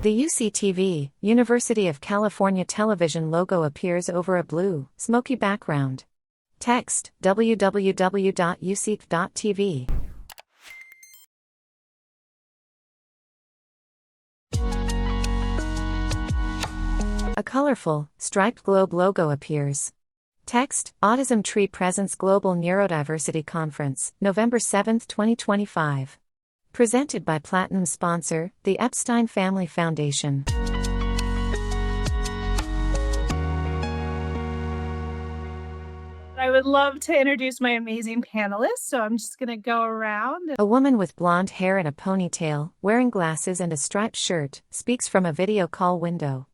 The UCTV, University of California television logo appears over a blue, smoky background. Text, www.ucf.tv. A colorful, striped globe logo appears. Text, Autism Tree Presents Global Neurodiversity Conference, November 7, 2025. Presented by Platinum sponsor, the Epstein Family Foundation. I would love to introduce my amazing panelists, so I'm just going to go around. A woman with blonde hair and a ponytail, wearing glasses and a striped shirt, speaks from a video call window.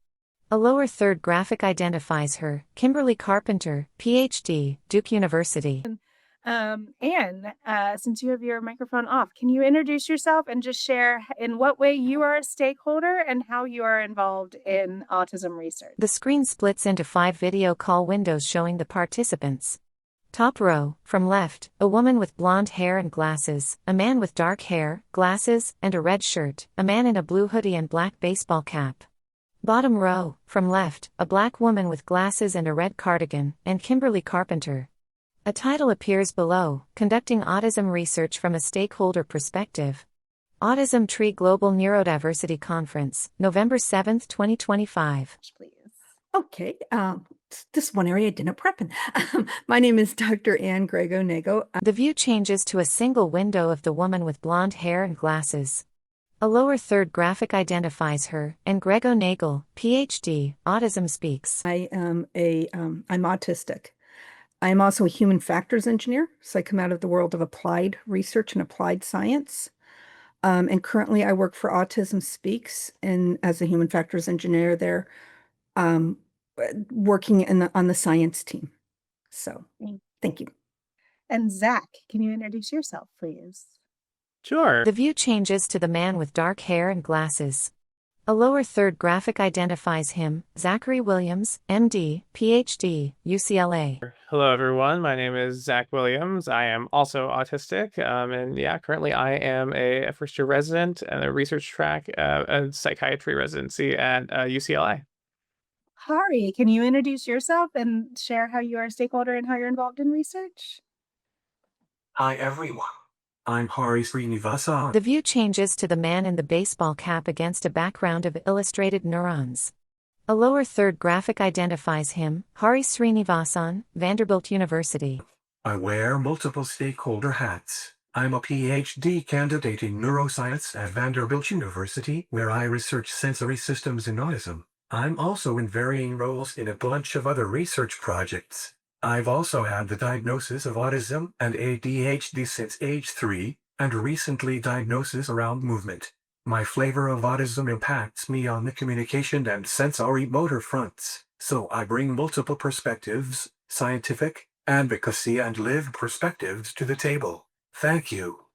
A lower third graphic identifies her, Kimberly Carpenter, PhD, Duke University. Anne, since you have your microphone off, can you introduce yourself and just share in what way you are a stakeholder and how you are involved in autism research? The screen splits into 5 video call windows showing the participants. Top row, from left, a woman with blonde hair and glasses, a man with dark hair, glasses, and a red shirt, a man in a blue hoodie and black baseball cap. Bottom row, from left, a black woman with glasses and a red cardigan, and Kimberly Carpenter. A title appears below, Conducting Autism Research from a Stakeholder Perspective. Autism Tree Global Neurodiversity Conference, November 7, 2025. Please. Okay, this one area I didn't prep in. My name is Dr. Anne Grego-Nago. The view changes to a single window of the woman with blonde hair and glasses. A lower third graphic identifies her, and Grego-Nagel, PhD, Autism speaks. I'm autistic. I am also a human factors engineer, so I come out of the world of applied research and applied science. And currently I work for Autism Speaks, and as a human factors engineer there, working on the science team. So, thank you. And Zach, can you introduce yourself, please? Sure. The view changes to the man with dark hair and glasses. A lower third graphic identifies him, Zachary Williams, MD, PhD, UCLA. Hello, everyone. My name is Zach Williams. I am also autistic. And yeah, currently I am a first-year resident and a research track, a psychiatry residency at UCLA. Hari, can you introduce yourself and share how you are a stakeholder and how you're involved in research? Hi, everyone. I'm Hari Srinivasan. The view changes to the man in the baseball cap against a background of illustrated neurons. A lower third graphic identifies him, Hari Srinivasan, Vanderbilt University. I wear multiple stakeholder hats. I'm a PhD candidate in neuroscience at Vanderbilt University, where I research sensory systems in autism. I'm also in varying roles in a bunch of other research projects. I've also had the diagnosis of autism and ADHD since age 3, and recently diagnosis around movement. My flavor of autism impacts me on the communication and sensory motor fronts, so I bring multiple perspectives, scientific, advocacy, and lived perspectives to the table. Thank you.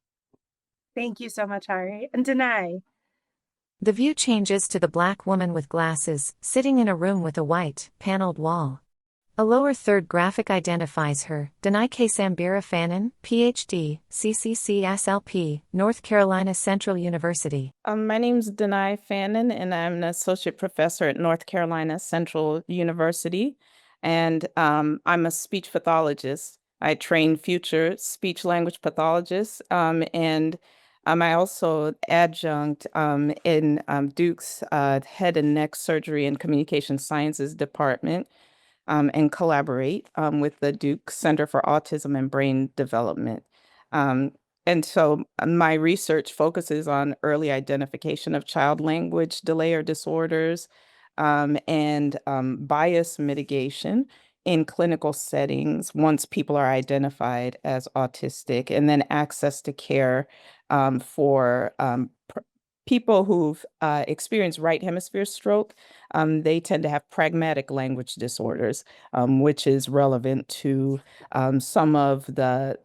Thank you so much, Hari. And Denai. The view changes to the black woman with glasses, sitting in a room with a white, paneled wall. A lower third graphic identifies her, Denai K. Sambira Fannin, PhD, CCCSLP, North Carolina Central University. My name's Denai Fannin, and I'm an associate professor at North Carolina Central University. And I'm a speech pathologist. I train future speech language pathologists, and I also adjunct in Duke's Head and Neck Surgery and Communication Sciences Department. And collaborate with the Duke Center for Autism and Brain Development. And so my research focuses on early identification of child language delay or disorders and bias mitigation in clinical settings once people are identified as autistic, and then access to care for people who've experienced right hemisphere stroke. They tend to have pragmatic language disorders, which is relevant to some of the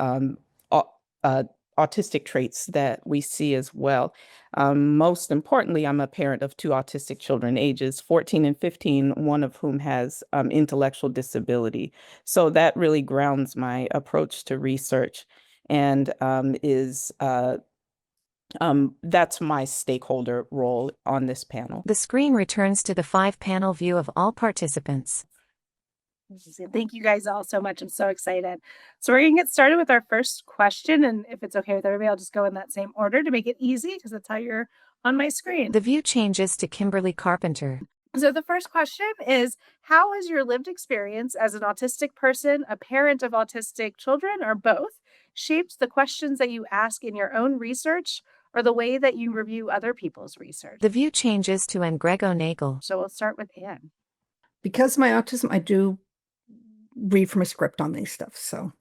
autistic traits that we see as well. Most importantly, I'm a parent of 2 autistic children, ages 14 and 15, one of whom has intellectual disability. So that really grounds my approach to research and is That's my stakeholder role on this panel. The screen returns to the 5-panel view of all participants. Thank you guys all so much. I'm so excited. So we're going to get started with our first question. And if it's okay with everybody, I'll just go in that same order to make it easy because that's how you're on my screen. The view changes to Kimberly Carpenter. So the first question is, how has your lived experience as an autistic person, a parent of autistic children, or both, shaped the questions that you ask in your own research or the way that you review other people's research? The view changes to Grego Nagel. So we'll start with Anne. Because of my autism, I do read from a script on these stuff. So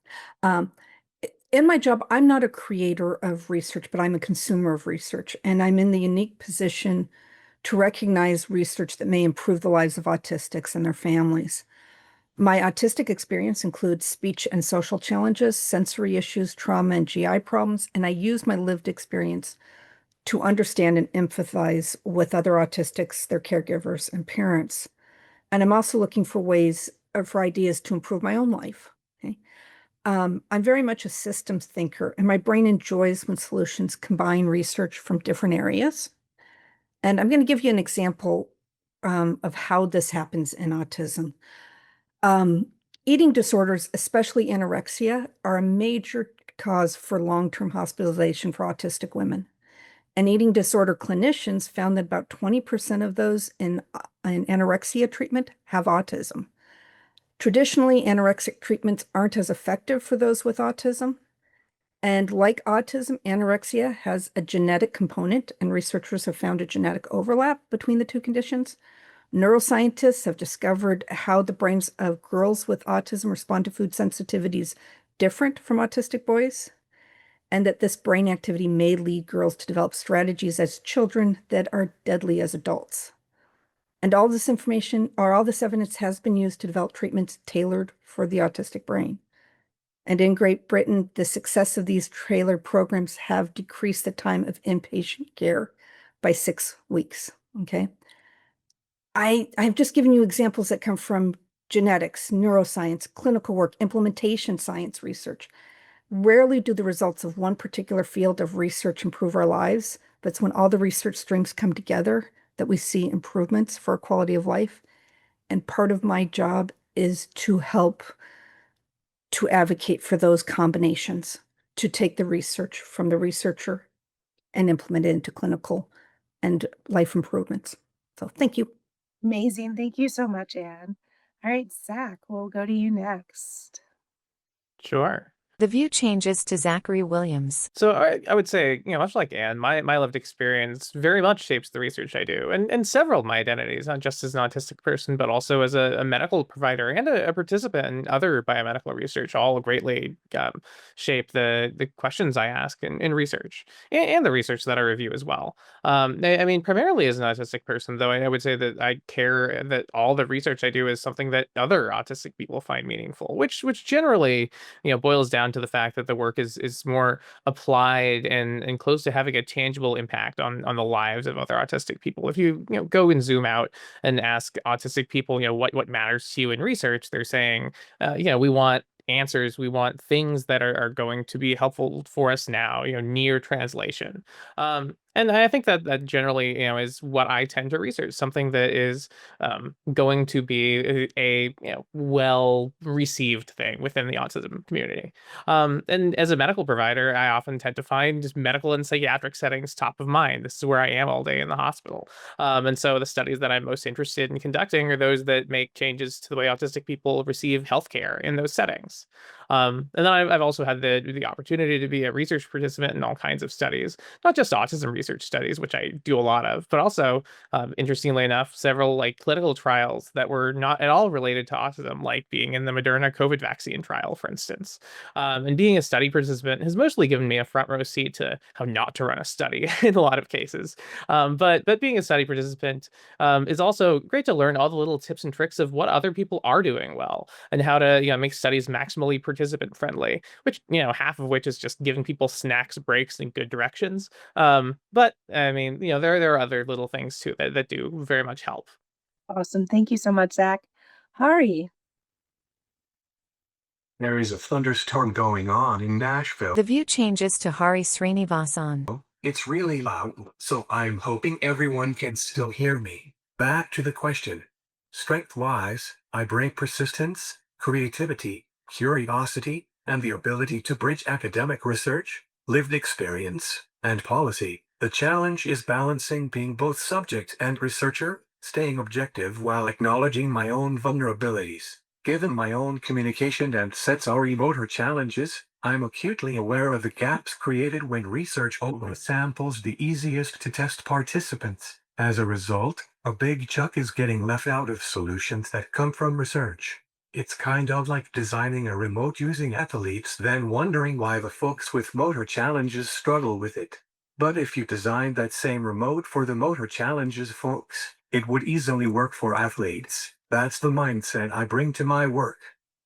in my job, I'm not a creator of research, but I'm a consumer of research. And I'm in the unique position to recognize research that may improve the lives of autistics and their families. My autistic experience includes speech and social challenges, sensory issues, trauma, and GI problems. And I use my lived experience to understand and empathize with other autistics, their caregivers, and parents. And I'm also looking for for ideas to improve my own life. Okay? I'm very much a systems thinker, and my brain enjoys when solutions combine research from different areas. And I'm going to give you an example of how this happens in autism. Eating disorders, especially anorexia, are a major cause for long-term hospitalization for autistic women. And eating disorder clinicians found that about 20% of those in anorexia treatment have autism. Traditionally, anorexic treatments aren't as effective for those with autism. And like autism, anorexia has a genetic component, and researchers have found a genetic overlap between the two conditions. Neuroscientists have discovered how the brains of girls with autism respond to food sensitivities different from autistic boys, and that this brain activity may lead girls to develop strategies as children that are deadly as adults. And all this information or all this evidence has been used to develop treatments tailored for the autistic brain. And in Great Britain, the success of these tailored programs have decreased the time of inpatient care by 6 weeks. Okay. I've just given you examples that come from genetics, neuroscience, clinical work, implementation science research. Rarely do the results of one particular field of research improve our lives, but it's when all the research streams come together that we see improvements for our quality of life. And part of my job is to help to advocate for those combinations, to take the research from the researcher and implement it into clinical and life improvements. So thank you. Amazing. Thank you so much, Anne. All right, Zach, we'll go to you next. Sure. The view changes to Zachary Williams. So I would say, much like Anne, my lived experience very much shapes the research I do, and several of my identities, not just as an autistic person, but also as a medical provider and a participant in other biomedical research, all greatly shape the questions I ask in research and the research that I review as well. I mean, primarily as an autistic person, though, I would say that I care that all the research I do is something that other autistic people find meaningful, which generally, boils down to the fact that the work is more applied and close to having a tangible impact on the lives of other autistic people. If you go and zoom out and ask autistic people, what matters to you in research, they're saying, we want answers, we want things that are going to be helpful for us now, near translation. And I think that generally, is what I tend to research, something that is going to be a well received thing within the autism community. And as a medical provider, I often tend to find just medical and psychiatric settings top of mind. This is where I am all day in the hospital. And so the studies that I'm most interested in conducting are those that make changes to the way autistic people receive healthcare in those settings. And then I've also had the opportunity to be a research participant in all kinds of studies, not just autism research studies, which I do a lot of, but also, interestingly enough, several clinical trials that were not at all related to autism, like being in the Moderna COVID vaccine trial, for instance. And being a study participant has mostly given me a front row seat to how not to run a study in a lot of cases. But being a study participant is also great to learn all the little tips and tricks of what other people are doing well and how to make studies maximally participant friendly, which half of which is just giving people snacks, breaks, and good directions. But I mean, there are other little things too that do very much help. Awesome. Thank you so much, Zach. Hari. There is a thunderstorm going on in Nashville. The view changes to Hari Srinivasan. It's really loud, so I'm hoping everyone can still hear me. Back to the question. Strength-wise, I bring persistence, creativity, curiosity, and the ability to bridge academic research, lived experience, and policy. The challenge is balancing being both subject and researcher, staying objective while acknowledging my own vulnerabilities. Given my own communication and sensory motor challenges, I'm acutely aware of the gaps created when research over samples the easiest to test participants. As a result, a big chunk is getting left out of solutions that come from research. It's kind of like designing a remote using athletes, then wondering why the folks with motor challenges struggle with it. But if you designed that same remote for the motor challenges folks, it would easily work for athletes. That's the mindset I bring to my work.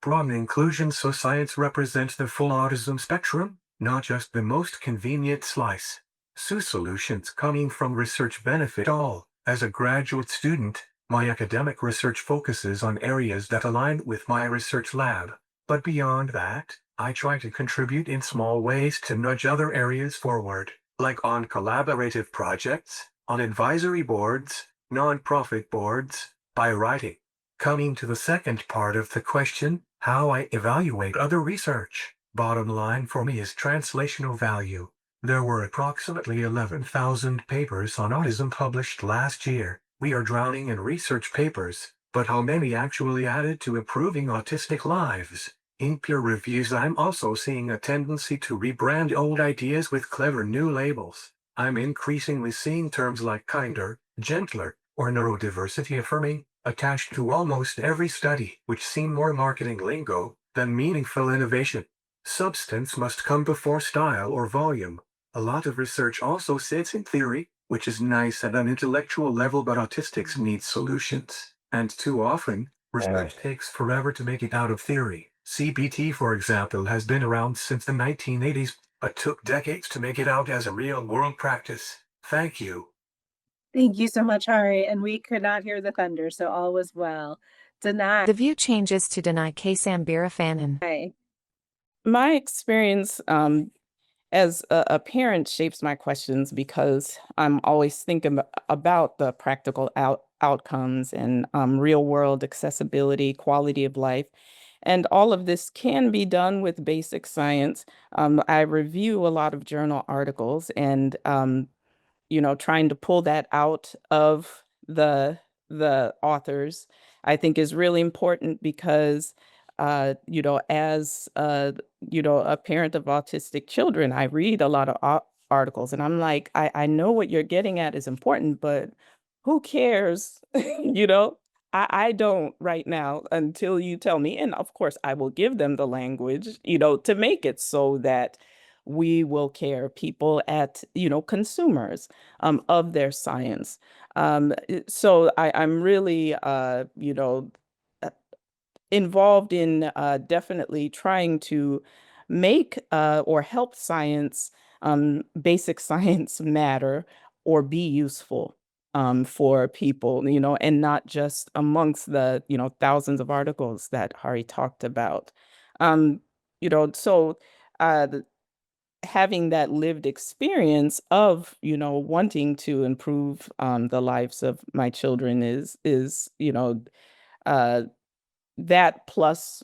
Broad inclusion so science represents the full autism spectrum, not just the most convenient slice. So solutions coming from research benefit all. As a graduate student, my academic research focuses on areas that align with my research lab. But beyond that, I try to contribute in small ways to nudge other areas forward, like on collaborative projects, on advisory boards, nonprofit boards, by writing. Coming to the second part of the question, how I evaluate other research. Bottom line for me is translational value. There were approximately 11,000 papers on autism published last year. We are drowning in research papers, but how many actually added to improving autistic lives? In peer reviews, I'm also seeing a tendency to rebrand old ideas with clever new labels. I'm increasingly seeing terms like kinder, gentler, or neurodiversity affirming attached to almost every study, which seem more marketing lingo than meaningful innovation. Substance must come before style or volume. A lot of research also sits in theory, which is nice at an intellectual level, but autistics need solutions. And too often, research takes forever to make it out of theory. CBT, for example, has been around since the 1980s, but took decades to make it out as a real-world practice. Thank you. Thank you so much, Hari. And we could not hear the thunder, so all was well. Deny. The view changes to deny K. Sambira Fanon. My experience as a parent shapes my questions because I'm always thinking about the practical outcomes and real world accessibility, quality of life. And all of this can be done with basic science. I review a lot of journal articles and trying to pull that out of the authors, I think is really important because as a parent of autistic children, I read a lot of articles and I'm like, I know what you're getting at is important, but who cares? you know, I don't right now until you tell me. And of course, I will give them the language, to make it so that we will care, people at, consumers of their science. So I'm really, uh, involved in definitely trying to make or help science, basic science matter or be useful for people, and not just amongst the, thousands of articles that Hari talked about. Um, so having that lived experience of wanting to improve the lives of my children is uh that plus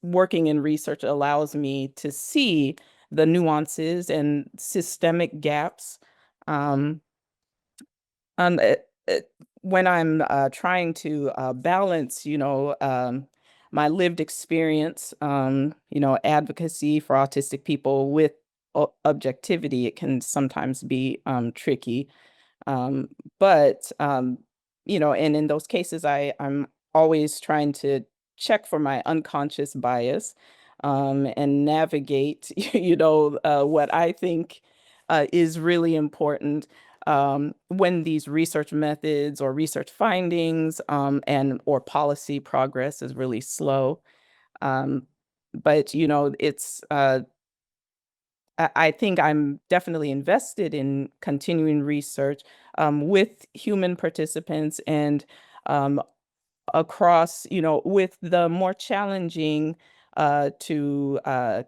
working in research allows me to see the nuances and systemic gaps um um, it, it, when I'm trying to balance, my lived experience, advocacy for autistic people with objectivity, it can sometimes be tricky. Um, but and in those cases, I'm always trying to check for my unconscious bias and navigate, what I think is really important when these research methods or research findings and or policy progress is really slow. Um, but it's I think I'm definitely invested in continuing research with human participants and um, across, with the more challenging to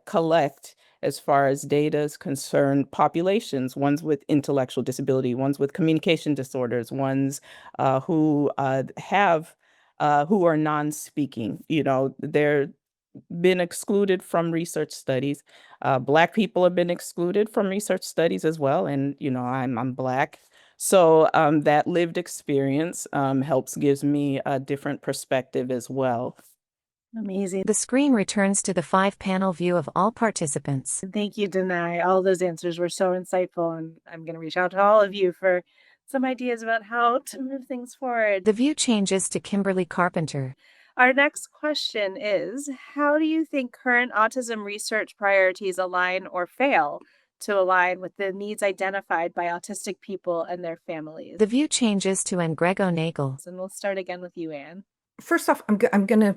collect, as far as data is concerned, populations, ones with intellectual disability, ones with communication disorders, ones who who are non-speaking. They're been excluded from research studies. Black people have been excluded from research studies as well, and I'm Black, so that lived experience gives me a different perspective as well. Amazing. The screen returns to the 5-panel view of all participants. Thank you, Denai. All those answers were so insightful, and I'm going to reach out to all of you for some ideas about how to move things forward. The view changes to Kimberly Carpenter. Our next question is, how do you think current autism research priorities align or fail to align with the needs identified by autistic people and their families? The view changes to Grego Nagel. And we'll start again with you, Anne. First off, I'm going to,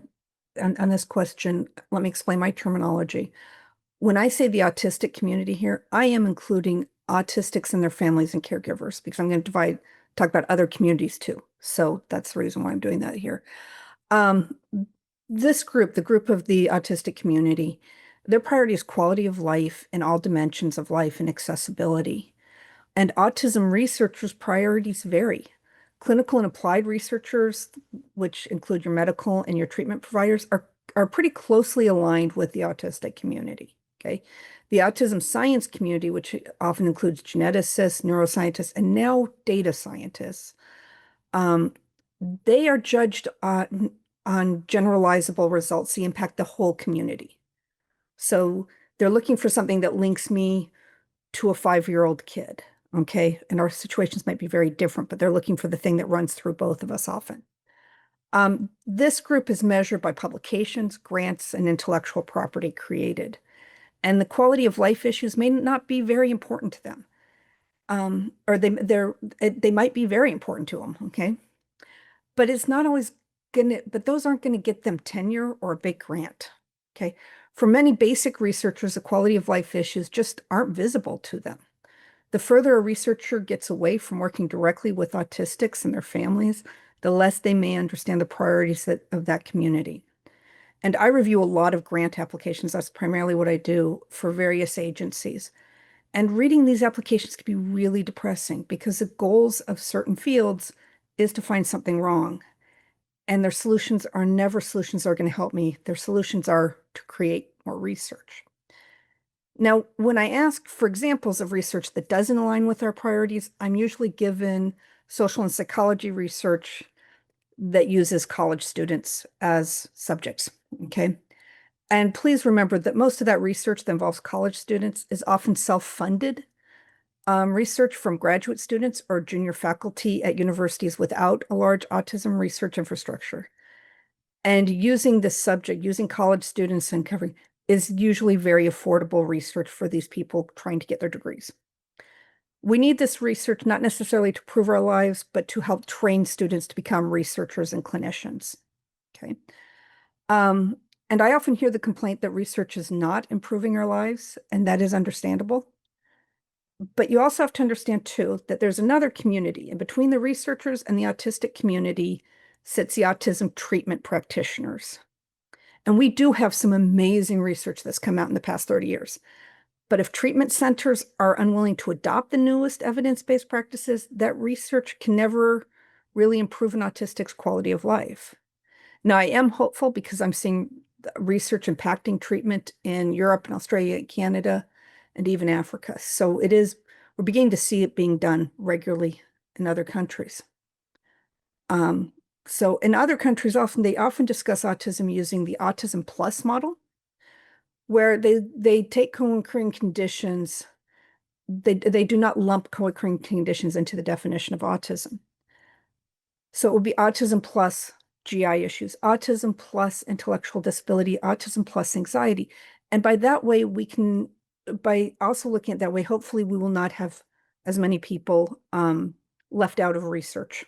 on this question, let me explain my terminology. When I say the autistic community here, I am including autistics and their families and caregivers, because I'm going to talk about other communities too. So that's the reason why I'm doing that here. This group, the group of the autistic community, their priority is quality of life in all dimensions of life and accessibility. And autism researchers' priorities vary. Clinical and applied researchers, which include your medical and your treatment providers, are pretty closely aligned with the autistic community. Okay. The autism science community, which often includes geneticists, neuroscientists, and now data scientists, they are judged on generalizable results that impact the whole community. So they're looking for something that links me to a 5-year-old kid. Okay. And our situations might be very different, but they're looking for the thing that runs through both of us often. This group is measured by publications, grants, and intellectual property created. And the quality of life issues may not be very important to them. Or they might be very important to them. Okay. But it's not always but those aren't going to get them tenure or a big grant. Okay. For many basic researchers, the quality of life issues just aren't visible to them. The further a researcher gets away from working directly with autistics and their families, the less they may understand the priorities of that community. And I review a lot of grant applications. That's primarily what I do for various agencies. And reading these applications can be really depressing because the goals of certain fields is to find something wrong. And their solutions are never solutions that are going to help me. Their solutions are to create more research. Now, when I ask for examples of research that doesn't align with our priorities, I'm usually given social and psychology research that uses college students as subjects, okay? And please remember that most of that research that involves college students is often self-funded research from graduate students or junior faculty at universities without a large autism research infrastructure. And using this subject, using college students and covering, is usually very affordable research for these people trying to get their degrees. We need this research not necessarily to improve our lives, but to help train students to become researchers and clinicians. Okay. And I often hear the complaint that research is not improving our lives, and that is understandable. But you also have to understand, too, that there's another community, and between the researchers and the autistic community sits the autism treatment practitioners. And we do have some amazing research that's come out in the past 30 years. But if treatment centers are unwilling to adopt the newest evidence-based practices, that research can never really improve an autistic's quality of life. Now, I am hopeful because I'm seeing research impacting treatment in Europe and Australia and Canada and even Africa. So we're beginning to see it being done regularly in other countries. So in other countries, they often discuss autism using the Autism Plus model, where they take co-occurring conditions. They do not lump co-occurring conditions into the definition of autism. So it would be autism plus GI issues, autism plus intellectual disability, autism plus anxiety. And by that way, by also looking at that way, hopefully we will not have as many people left out of research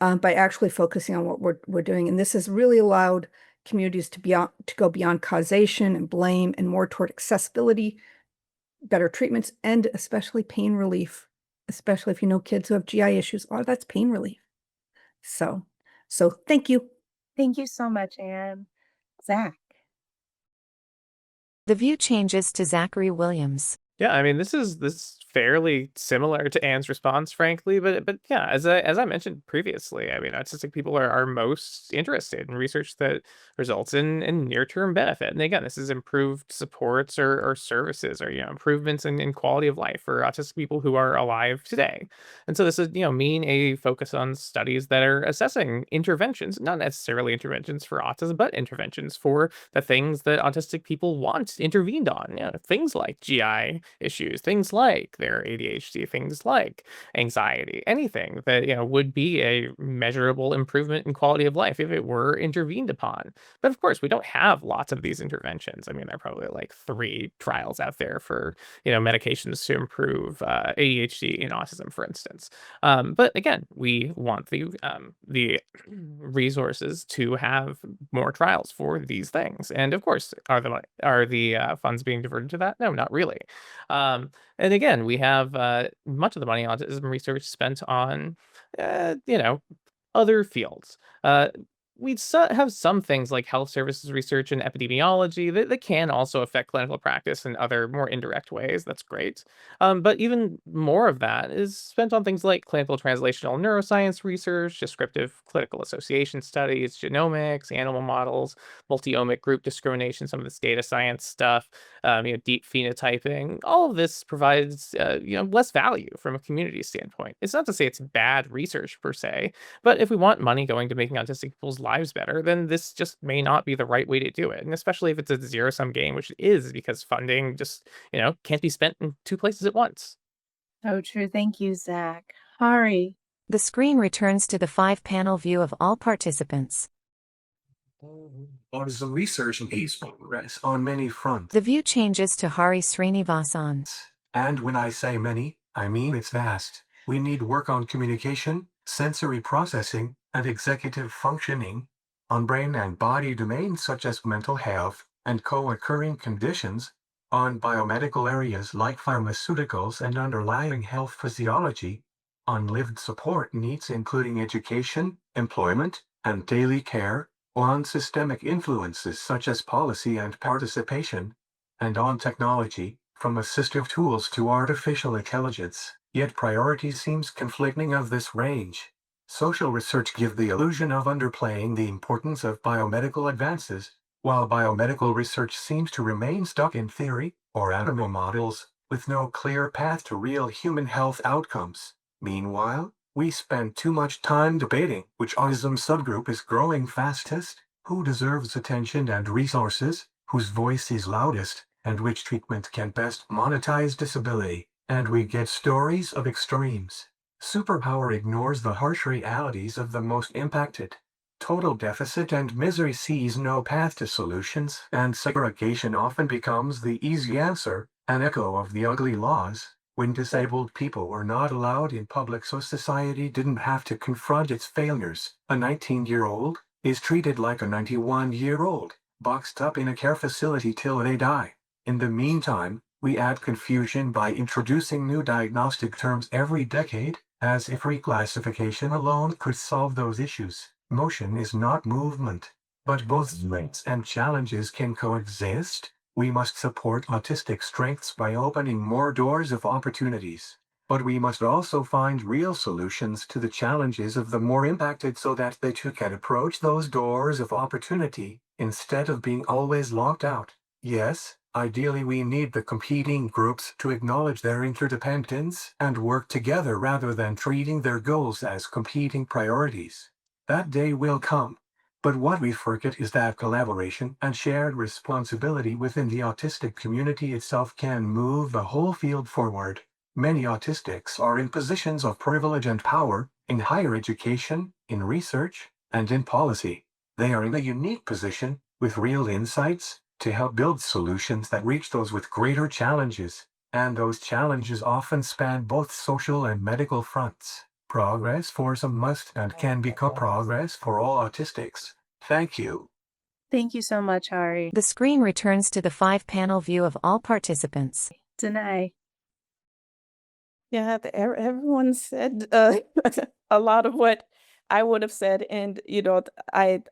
by actually focusing on what we're doing. And this has really allowed communities to go beyond causation and blame and more toward accessibility, better treatments, and especially pain relief, especially if you know kids who have GI issues. Oh, that's pain relief. So thank you. Thank you so much, Anne. Zach. The view changes to Zachary Williams. Yeah, I mean, this is fairly similar to Anne's response, frankly, but yeah, as I mentioned previously, I mean, autistic people are most interested in research that results in near-term benefit. And again, this is improved supports or services or improvements in quality of life for autistic people who are alive today. And so this is mean a focus on studies that are assessing interventions, not necessarily interventions for autism, but interventions for the things that autistic people want intervened on. Things like GI issues, things like their ADHD, things like anxiety, anything that would be a measurable improvement in quality of life if it were intervened upon. But of course, we don't have lots of these interventions. I mean, there are probably like 3 trials out there for medications to improve ADHD in autism, for instance. But again, we want the resources to have more trials for these things. And of course, are the funds being diverted to that? No, not really. And again, we have much of the money on autism research spent on, other fields. We have some things like health services research and epidemiology that can also affect clinical practice in other more indirect ways. That's great. But even more of that is spent on things like clinical translational neuroscience research, descriptive clinical association studies, genomics, animal models, multi-omic group discrimination, some of this data science stuff, deep phenotyping. All of this provides, less value from a community standpoint. It's not to say it's bad research per se, but if we want money going to making autistic people's lives better, then this just may not be the right way to do it. And especially if it's a zero-sum game, which it is because funding just, can't be spent in 2 places at once. Oh, true. Thank you, Zach. Hari. The screen returns to the 5-panel view of all participants. Autism research makes progress on many fronts. The view changes to Hari Srinivasan. And when I say many, I mean it's vast. We need work on communication, sensory processing, and executive functioning, on brain and body domains such as mental health and co-occurring conditions, on biomedical areas like pharmaceuticals and underlying health physiology, on lived support needs including education, employment, and daily care, on systemic influences such as policy and participation, and on technology, from assistive tools to artificial intelligence. Yet priority seems conflicting of this range. Social research gives the illusion of underplaying the importance of biomedical advances, while biomedical research seems to remain stuck in theory or animal models, with no clear path to real human health outcomes. Meanwhile, we spend too much time debating which autism subgroup is growing fastest, who deserves attention and resources, whose voice is loudest, and which treatment can best monetize disability. And we get stories of extremes. Superpower ignores the harsh realities of the most impacted. Total deficit and misery sees no path to solutions, and segregation often becomes the easy answer, an echo of the ugly laws. When disabled people were not allowed in public so society didn't have to confront its failures, a 19-year-old is treated like a 91-year-old, boxed up in a care facility till they die. In the meantime, we add confusion by introducing new diagnostic terms every decade, as if reclassification alone could solve those issues. Motion is not movement, but both strengths and challenges can coexist. We must support autistic strengths by opening more doors of opportunities. But we must also find real solutions to the challenges of the more impacted so that they too can approach those doors of opportunity, instead of being always locked out. Yes, ideally we need the competing groups to acknowledge their interdependence and work together rather than treating their goals as competing priorities. That day will come. But what we forget is that collaboration and shared responsibility within the autistic community itself can move the whole field forward. Many autistics are in positions of privilege and power, in higher education, in research, and in policy. They are in a unique position, with real insights, to help build solutions that reach those with greater challenges, and those challenges often span both social and medical fronts. Progress for some must and can become progress for all autistics. Thank you. Thank you so much, Hari. The screen returns to the 5-panel view of all participants. Danae. Yeah, everyone said a lot of what I would have said, and I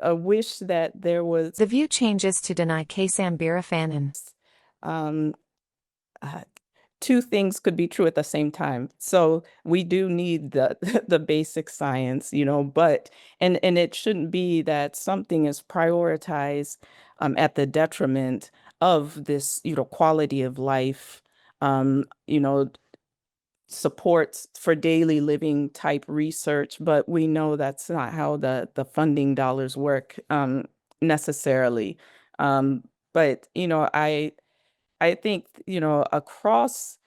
wish that there was The view changes to deny Sambira Fanon. um, uh, two things could be true at the same time. So we do need the the basic science, but and it shouldn't be that something is prioritized at the detriment of this, quality of life, um, you know, supports for daily living type research, but we know that's not how the funding dollars work necessarily. Um, but I think, across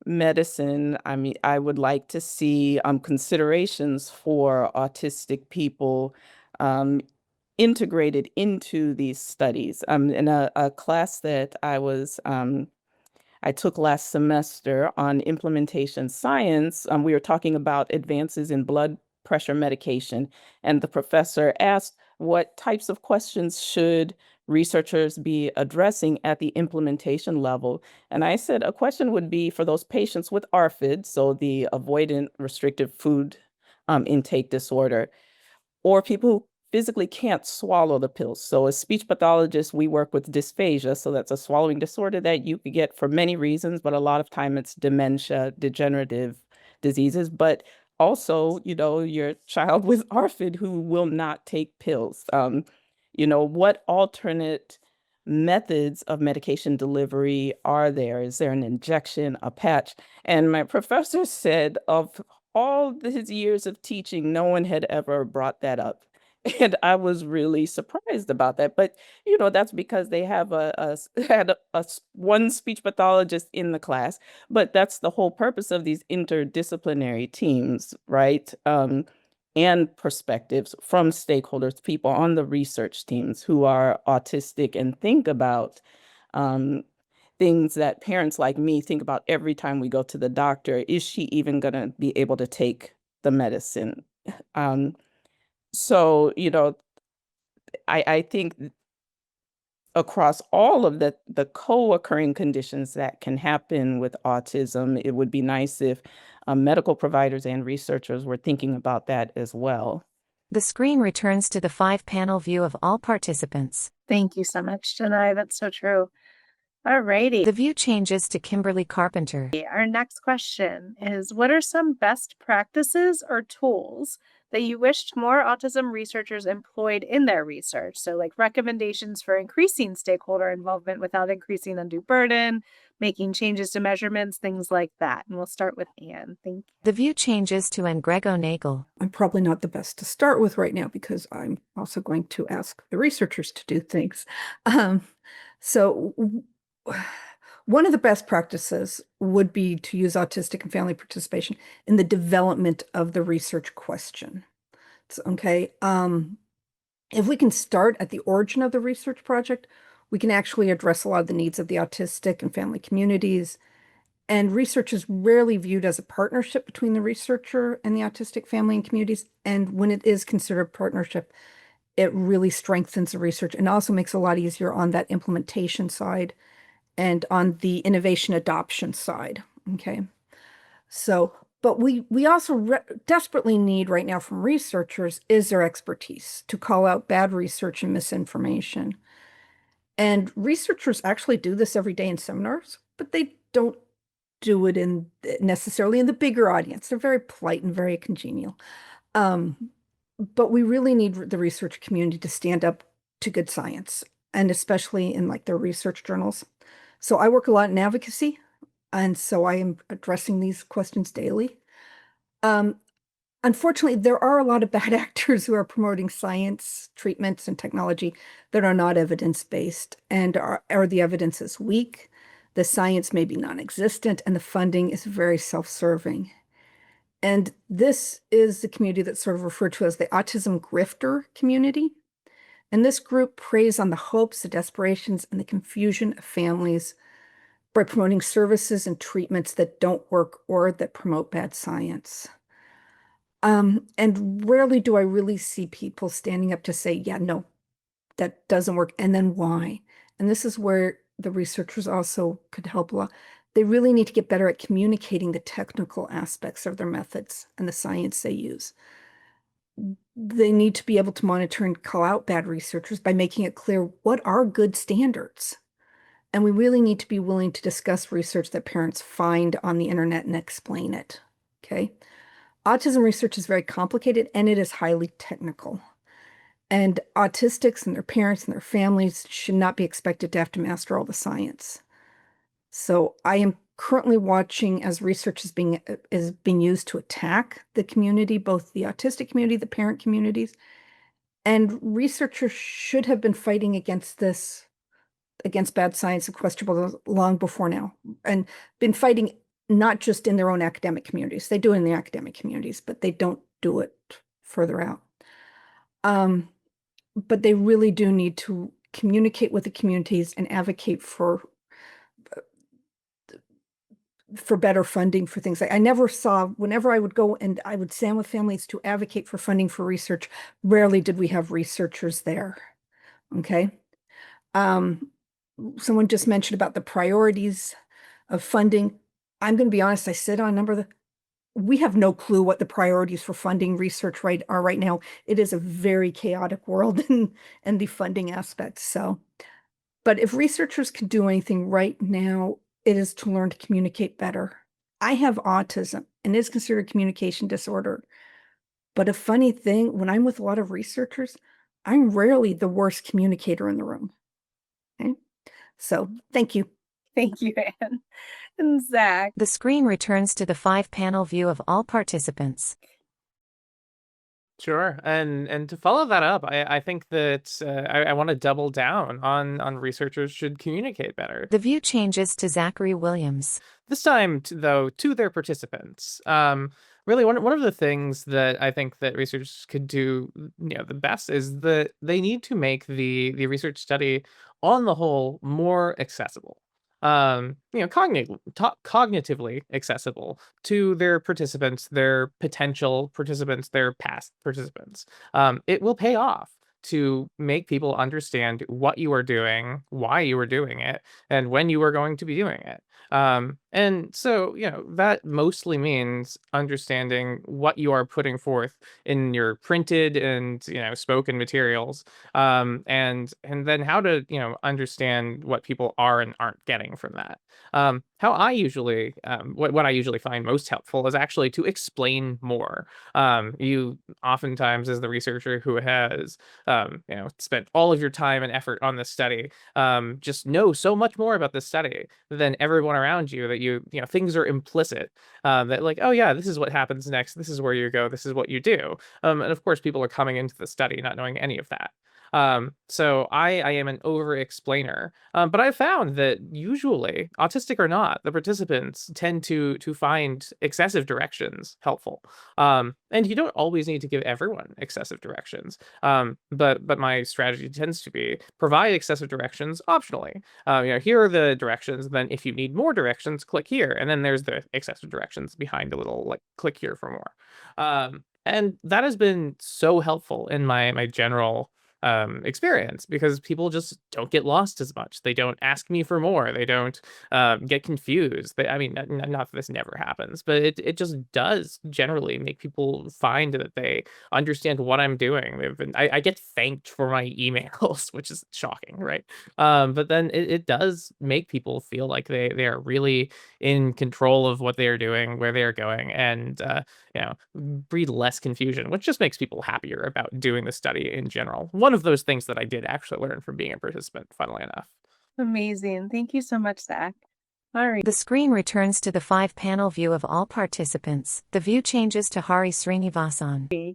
medicine, I mean, I would like to see considerations for autistic people um, integrated into these studies. In a class that I took last semester on implementation science, we were talking about advances in blood pressure medication, and the professor asked what types of questions should researchers be addressing at the implementation level. And I said a question would be for those patients with ARFID, so the avoidant restrictive food intake disorder, or people who physically can't swallow the pills. So as speech pathologists, we work with dysphagia. So that's a swallowing disorder that you could get for many reasons, but a lot of time it's dementia, degenerative diseases, but also, your child with ARFID who will not take pills. What alternate methods of medication delivery are there? Is there an injection, a patch? And my professor said of all his years of teaching, no one had ever brought that up. And I was really surprised about that. But, that's because they have one speech pathologist in the class. But that's the whole purpose of these interdisciplinary teams, right? And perspectives from stakeholders, people on the research teams who are autistic and think about um, things that parents like me think about every time we go to the doctor. Is she even going to be able to take the medicine? Um, so, I think across all of the co-occurring conditions that can happen with autism, it would be nice if medical providers and researchers were thinking about that as well. The screen returns to the 5-panel view of all participants. Thank you so much, Janai. That's so true. All righty. The view changes to Kimberly Carpenter. Our next question is, what are some best practices or tools that you wished more autism researchers employed in their research? So like recommendations for increasing stakeholder involvement without increasing undue burden, making changes to measurements, things like that. And we'll start with Anne. Thank you. The view changes to Grego Nagel. I'm probably not the best to start with right now because I'm also going to ask the researchers to do things. So one of the best practices would be to use autistic and family participation in the development of the research question. Okay. If we can start at the origin of the research project, we can actually address a lot of the needs of the autistic and family communities. And research is rarely viewed as a partnership between the researcher and the autistic family and communities. And when it is considered a partnership, it really strengthens the research and also makes it a lot easier on that implementation side and on the innovation adoption side. Okay. So, but we also desperately need right now from researchers is their expertise to call out bad research and misinformation. And researchers actually do this every day in seminars, but they don't do it necessarily in the bigger audience. They're very polite and very congenial. But we really need the research community to stand up to good science, and especially in like their research journals. So I work a lot in advocacy, and so I am addressing these questions daily. Unfortunately, there are a lot of bad actors who are promoting science, treatments, and technology that are not evidence-based, and the evidence is weak, the science may be non-existent, and the funding is very self-serving. And this is the community that's sort of referred to as the autism grifter community. And this group preys on the hopes, the desperations, and the confusion of families by promoting services and treatments that don't work or that promote bad science. And rarely do I really see people standing up to say, yeah, no, that doesn't work. And then why? And this is where the researchers also could help a lot. They really need to get better at communicating the technical aspects of their methods and the science they use. they need to be able to monitor and call out bad researchers by making it clear what are good standards. And we really need to be willing to discuss research that parents find on the internet and explain it. Okay. Autism research is very complicated and it is highly technical. And autistics and their parents and their families should not be expected to have to master all the science. So I am currently watching as research is being used to attack the community, both the autistic community, the parent communities, and researchers should have been fighting against this, against bad science and questionable long before now, and been fighting not just in their own academic communities. They do it in the academic communities, but they don't do it further out. But they really do need to communicate with the communities and advocate for better funding for things. I never saw, whenever I would go and I would stand with families to advocate for funding for research, rarely did we have researchers there. Okay. Someone just mentioned about the priorities of funding. I'm going to be honest, I sit on a number of the, we have no clue what the priorities for funding research are right now. It is a very chaotic world and the funding aspects. So, but if researchers can do anything right now, it is to learn to communicate better. I have autism and it's considered a communication disorder. But a funny thing, when I'm with a lot of researchers, I'm rarely the worst communicator in the room. Okay? So thank you. Thank you, Anne. And Zach. The screen returns to the 5-panel view of all participants. Sure, and to follow that up, I think that I want to double down on researchers should communicate better. The view changes to Zachary Williams. This time, though, to their participants. Really, one of the things that I think that researchers could do, the best is that they need to make the research study on the whole more accessible. Cognitively accessible to their participants, their potential participants, their past participants. It will pay off to make people understand what you are doing, why you are doing it, and when you are going to be doing it. And so, that mostly means understanding what you are putting forth in your printed and, spoken materials, and then how to, understand what people are and aren't getting from that. How I usually, what I usually find most helpful is actually to explain more. You oftentimes, as the researcher who has, spent all of your time and effort on this study, just know so much more about this study than everyone around you that things are implicit, that like, oh yeah, this is what happens next. This is where you go. This is what you do. And of course, people are coming into the study not knowing any of that. So I am an over explainer, but I've found that usually, autistic or not, the participants tend to find excessive directions helpful. And you don't always need to give everyone excessive directions. But my strategy tends to be provide excessive directions optionally. Here are the directions. Then if you need more directions, click here. And then there's the excessive directions behind a little like click here for more. And that has been so helpful in my general experience because people just don't get lost as much. They don't ask me for more. They don't get confused. I mean, not that this never happens, but it just does generally make people find that they understand what I'm doing. I get thanked for my emails, which is shocking, right? But then it does make people feel like they are really in control of what they are doing, where they are going, and breed less confusion, which just makes people happier about doing the study in general. One of those things that I did actually learn from being a participant, funnily enough. Amazing. Thank you so much, Zach. All right. The screen returns to the 5-panel view of all participants. The view changes to Hari Srinivasan.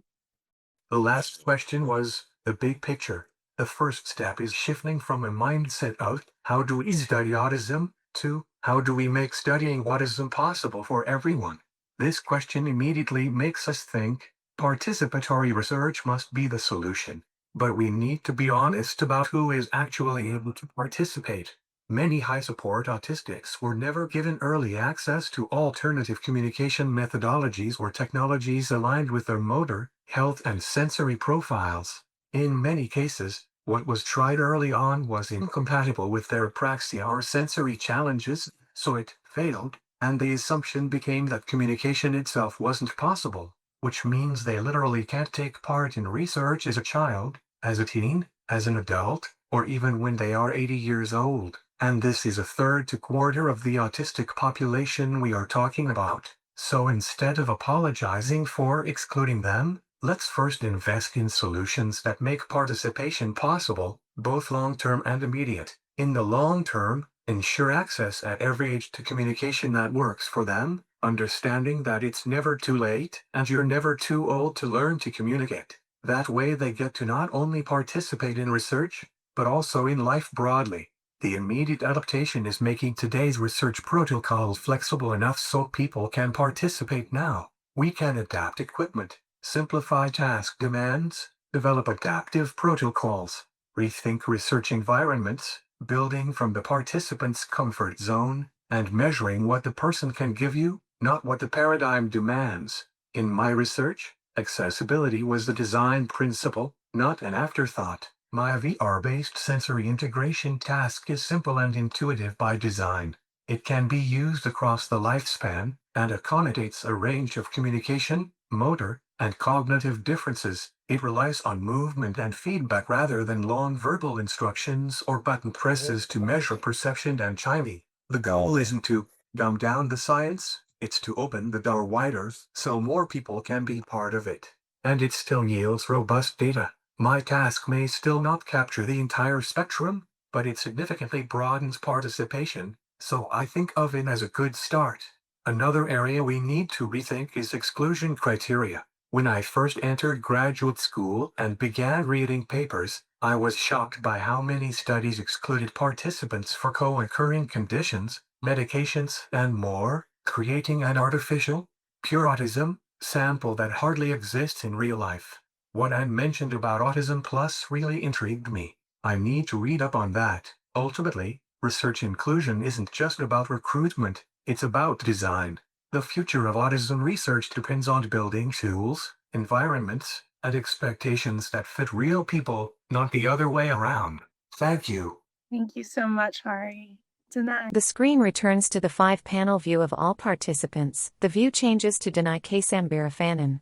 The last question was the big picture. The first step is shifting from a mindset of how do we study autism to how do we make studying autism possible for everyone. This question immediately makes us think participatory research must be the solution, but we need to be honest about who is actually able to participate. Many high-support autistics were never given early access to alternative communication methodologies or technologies aligned with their motor, health, and sensory profiles. In many cases, what was tried early on was incompatible with their apraxia or sensory challenges, so it failed, and the assumption became that communication itself wasn't possible. which means they literally can't take part in research as a child, as a teen, as an adult, or even when they are 80 years old. And this is a third to quarter of the autistic population we are talking about. So instead of apologizing for excluding them, let's first invest in solutions that make participation possible, both long-term and immediate. In the long term, ensure access at every age to communication that works for them, understanding that it's never too late and you're never too old to learn to communicate. That way they get to not only participate in research, but also in life broadly. The immediate adaptation is making today's research protocols flexible enough so people can participate now. We can adapt equipment, simplify task demands, develop adaptive protocols, rethink research environments, building from the participant's comfort zone, and measuring what the person can give you, not what the paradigm demands. In my research, accessibility was the design principle, not an afterthought. My VR-based sensory integration task is simple and intuitive by design. It can be used across the lifespan and accommodates a range of communication, motor, and cognitive differences. It relies on movement and feedback rather than long verbal instructions or button presses to measure perception and chiming. The goal isn't to dumb down the science, it's to open the door wider so more people can be part of it. And it still yields robust data. My task may still not capture the entire spectrum, but it significantly broadens participation, so I think of it as a good start. Another area we need to rethink is exclusion criteria. When I first entered graduate school and began reading papers, I was shocked by how many studies excluded participants for co-occurring conditions, medications, and more, creating an artificial, pure autism sample that hardly exists in real life. What I mentioned about Autism Plus really intrigued me. I need to read up on that. Ultimately, research inclusion isn't just about recruitment, it's about design. The future of autism research depends on building tools, environments, and expectations that fit real people, not the other way around. Thank you. Thank you so much, Hari. Denai. The screen returns to the 5-panel view of all participants. The view changes to Denai Sambira Fanon.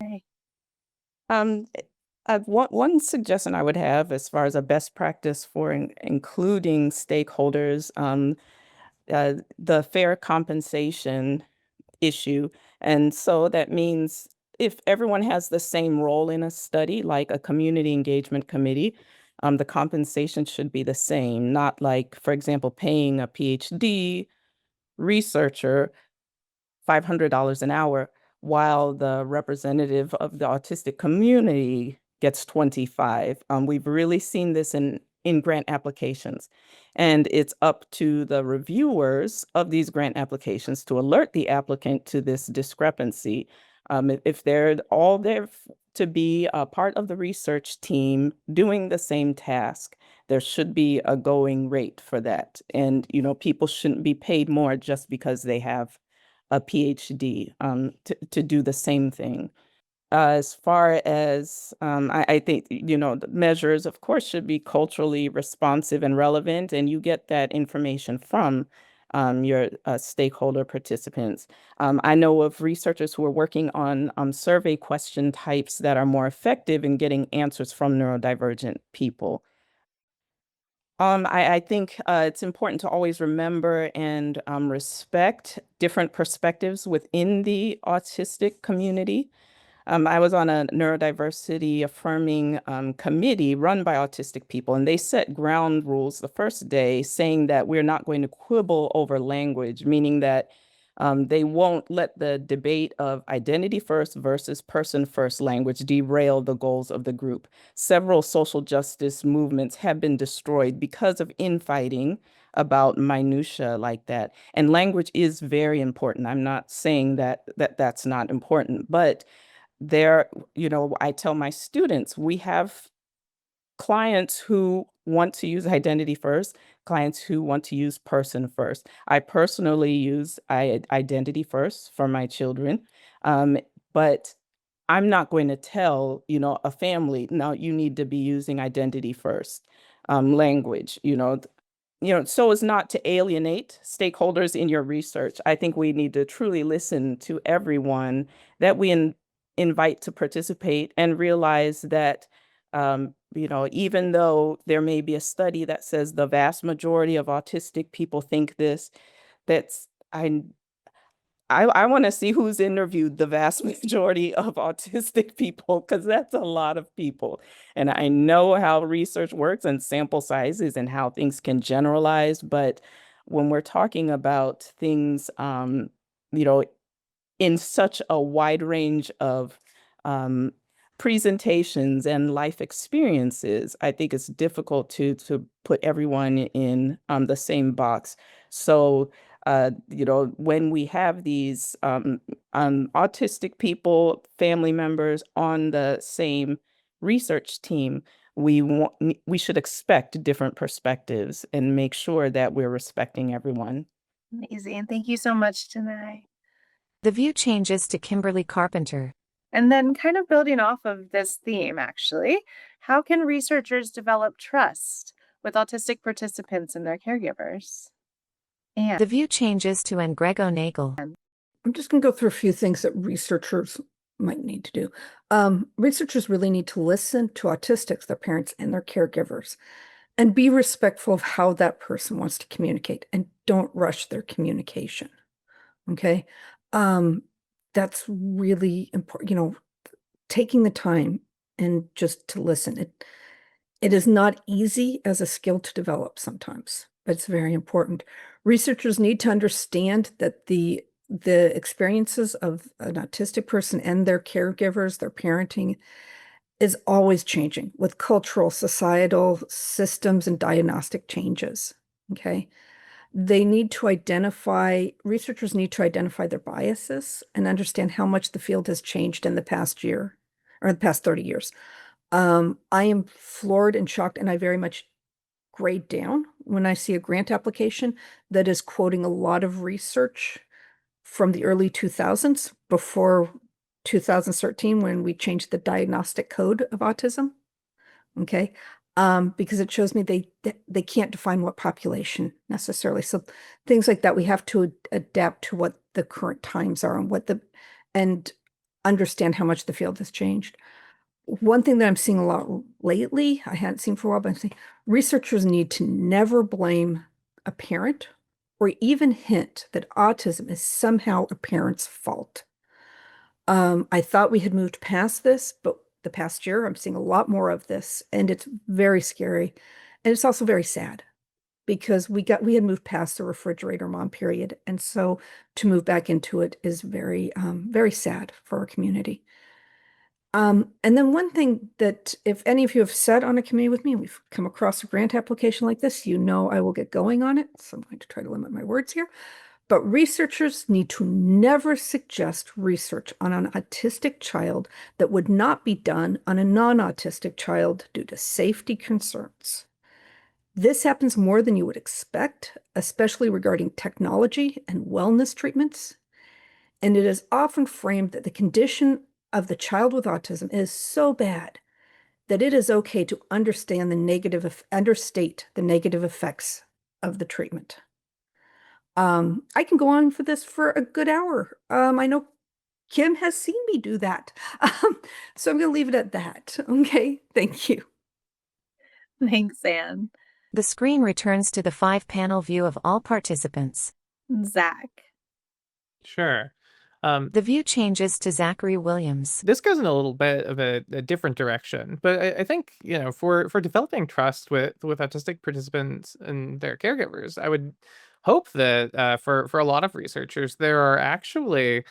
One suggestion I would have as far as a best practice for including stakeholders, the fair compensation issue. And so that means if everyone has the same role in a study, like a community engagement committee, the compensation should be the same, not like, for example, paying a PhD researcher $500 an hour, while the representative of the autistic community gets 25. We've really seen this in grant applications, and it's up to the reviewers of these grant applications to alert the applicant to this discrepancy. If they're all there to be a part of the research team doing the same task, there should be a going rate for that. And, people shouldn't be paid more just because they have a PhD to do the same thing. As far as I think, the measures, of course, should be culturally responsive and relevant, and you get that information from your stakeholder participants. I know of researchers who are working on survey question types that are more effective in getting answers from neurodivergent people. I think it's important to always remember and respect different perspectives within the autistic community. I was on a neurodiversity affirming committee run by autistic people, and they set ground rules the first day saying that we're not going to quibble over language, meaning that they won't let the debate of identity first versus person first language derail the goals of the group. Several social justice movements have been destroyed because of infighting about minutia like that. And language is very important. I'm not saying that's not important, but I tell my students, we have clients who want to use identity first, clients who want to use person first. I personally use identity first for my children, but I'm not going to tell, a family, no, you need to be using identity first language, so as not to alienate stakeholders in your research. I think we need to truly listen to everyone that we invite to participate and realize that, even though there may be a study that says the vast majority of autistic people think this, that's I want to see who's interviewed the vast majority of autistic people, because that's a lot of people. And I know how research works and sample sizes and how things can generalize. But when we're talking about things, you know, in such a wide range of um, presentations and life experiences, I think it's difficult to put everyone in the same box. So, when we have these autistic people, family members on the same research team, we should expect different perspectives and make sure that we're respecting everyone. Amazing. Thank you so much, Tanai. The view changes to Kimberly Carpenter. And then, kind of building off of this theme, actually, how can researchers develop trust with autistic participants and their caregivers? And The view changes to Grego Nagel. I'm just going to go through a few things that researchers might need to do. Researchers really need to listen to autistics, their parents, and their caregivers, and be respectful of how that person wants to communicate, and don't rush their communication. Okay. That's really important, taking the time and just to listen. It is not easy as a skill to develop sometimes, but it's very important. Researchers need to understand that the experiences of an autistic person and their caregivers, their parenting, is always changing with cultural, societal systems and diagnostic changes. Okay. Researchers need to identify their biases and understand how much the field has changed in the past year or the past 30 years. I am floored and shocked, and I very much grade down when I see a grant application that is quoting a lot of research from the early 2000s, before 2013, when we changed the diagnostic code of autism. Okay. Because it shows me they can't define what population necessarily. So things like that, we have to adapt to what the current times are and understand how much the field has changed. One thing that I'm seeing a lot lately, I hadn't seen for a while, but I'm saying researchers need to never blame a parent or even hint that autism is somehow a parent's fault. I thought we had moved past this, but the past year I'm seeing a lot more of this, and it's very scary. And it's also very sad because we had moved past the refrigerator mom period. And so to move back into it is very, very sad for our community. And then one thing that if any of you have sat on a committee with me and we've come across a grant application like this, I will get going on it. So I'm going to try to limit my words here. But researchers need to never suggest research on an autistic child that would not be done on a non-autistic child due to safety concerns. This happens more than you would expect, especially regarding technology and wellness treatments. And it is often framed that the condition of the child with autism is so bad that it is okay to understate the negative effects of the treatment. I can go on for this for a good hour. I know Kim has seen me do that. So I'm going to leave it at that. Okay. Thank you. thanks, Anne. The screen returns to the 5-panel view of all participants. Zach. Sure. The view changes to Zachary Williams. This goes in a little bit of a different direction, but I think, for developing trust with autistic participants and their caregivers, I would hope that for a lot of researchers, there are actually